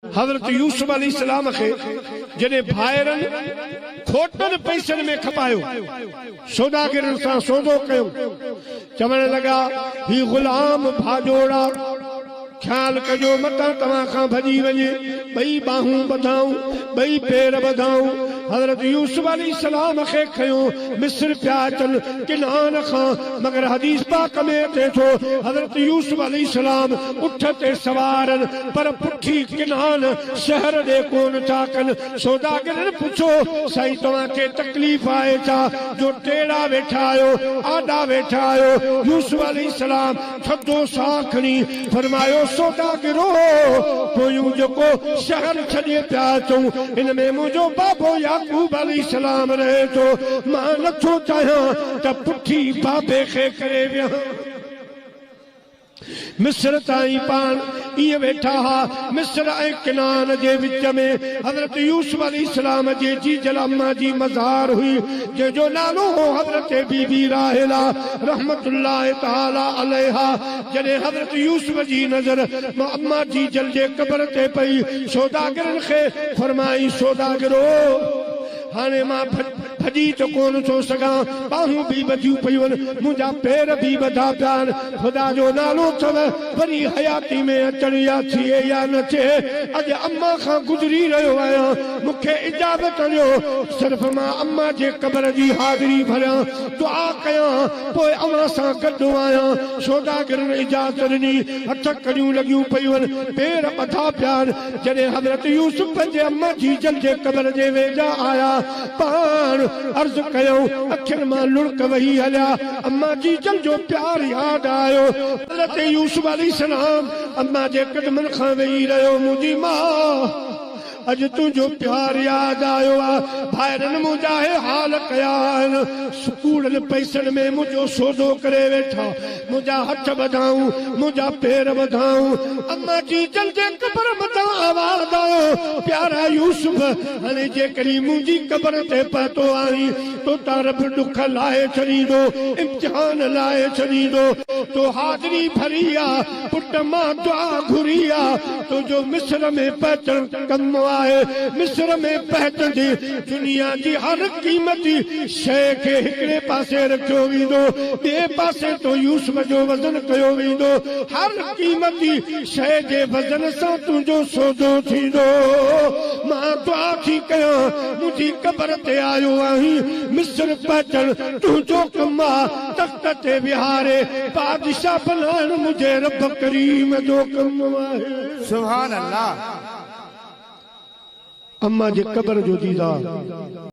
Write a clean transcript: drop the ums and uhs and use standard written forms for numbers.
हज़रत यूसुफ अलैहिस्सलाम खे जॾहिं भाइरनि खोटनि पैसनि में खपायो, सौदागरनि सां सौदो कयो, चवण लॻा ही ग़ुलाम भाॼोड़ा, ख्याल कजो मतां तव्हां खां भॼी वञे, ॿई बाहूं ॿधाऊं, ॿई पेर ॿधाऊं। हज़रत यूसुफ अलैहिस्सलाम खे खयो, मिस्र पिया अचनि किनान खां, मगर हदीस पाक में अचे थो हज़रत यूसुफ अलैहिस्सलाम उठ ते सवारनि पर पुठी किनान शहर ॾे कोन था कनि। सौदागरनि पुछो साईं तव्हांखे तकलीफ़ आहे छा जो टेड़ा वेठा आहियो, आॾा वेठा आहियो? यूसुफ अलैहिस्सलाम थधो साह खणी फरमायो सौदागरो पोयूं जेको शहर छॾे पिया अचूं हिन में मुंहिंजो बाबो याकूब अलैहिस्सलाम रहे थो, मां नथो चाहियां त पुठी बाबे खे करे वियां। मिस्र ताईं पाण इहे वेठा हा, मिस्र ऐं किनान जे विच में हज़रत यूसुफ अलैहिस्सलाम जे जीजल अम्मा जी मज़ार हुई, जंहिंजो नालो हो हज़रत बीबी राहिला रहमतुल्लाह तआला अलैहा। जॾहिं हज़रत यूसुफ जी नज़र अम्मा जीजल जे क़ब्र ते पई, सौदागरनि खे फरमाई सौदागरो हाणे मां भॼी त कोन थो सघां, बाहूं बि ॿधियूं पियूं आहिनि, मुंहिंजा पेर बि ॿधा पिया आहिनि, ख़ुदा जो नालो अथव वरी हयाती में अचनि या थिए या न थिए, अॼु अम्मा खां गुज़री रहियो आहियां, मूंखे इजाज़त ॾियो सिर्फ़ मां अम्मा जे क़ब्र जी हाज़िरी भरियां, दुआ कयां, पोइ अव्हां सां गॾु आहियां। सौदागरनि इजाज़त ॾिनी, हथ कड़ियूं लॻियूं पियूं आहिनि, पेर ॿधा पिया आहिनि। जॾहिं हज़रत यूसुफ पंहिंजे अम्मा जी जल जे क़ब्र जे वेझा आया, पाण अर्ज़ कयूं, अखियुनि मां लुड़क वही हलिया, अम्मा जी जल जो प्यार यादि आयो। हज़रत यूसुफ अलैहिस्सलाम अम्मा जे क़दमनि खां वेही रहियो, मुंहिंजी मां अॼु तुंहिंजो प्यार यादि आयो आहे, भाइरनि मुंहिंजा हे हाल कया आहिनि, कूड़नि पैसनि में मुंहिंजो सौदो करे वेठा, मुंहिंजा हथ ॿधाऊं, मुंहिंजा पेर ॿधाऊं, अम्मा जी जल जे क़ब्र मथां आवाज़ आयो, प्यारा यूसुफ हाणे जेकॾहिं मुंहिंजी क़ब्र ते पहुतो आहीं तो रब ॾुख लाहे छॾींदो, इम्तिहान लाहे छॾींदो, तो हाज़िरी भरी आहे, पुट मां दुआ घुरी आहे, तुंहिंजो मिस्र में पहुचण कमु आहे। मिस्र में पहुचंदे दुनिया जी हर क़ीमती शइ खे हिकिड़े पासे रखियो वेंदो, ॿिए पासे तो यूसुफ जो वज़न कयो वेंदो, हर क़ीमती शइ जे वज़न सां तुंहिंजो सौदो थींदो। मां दुआ थी कयां, मुंहिंजी क़ब्र ते आयो आहीं, मिस्र पहुचण तुंहिंजो कमु आहे, तख़्त ते विहारे बादशाह बणाइण मुंहिंजे रब करीम जो कमु आहे। सुभान अल्लाह। अम्मा जे क़ब्र जो दीदार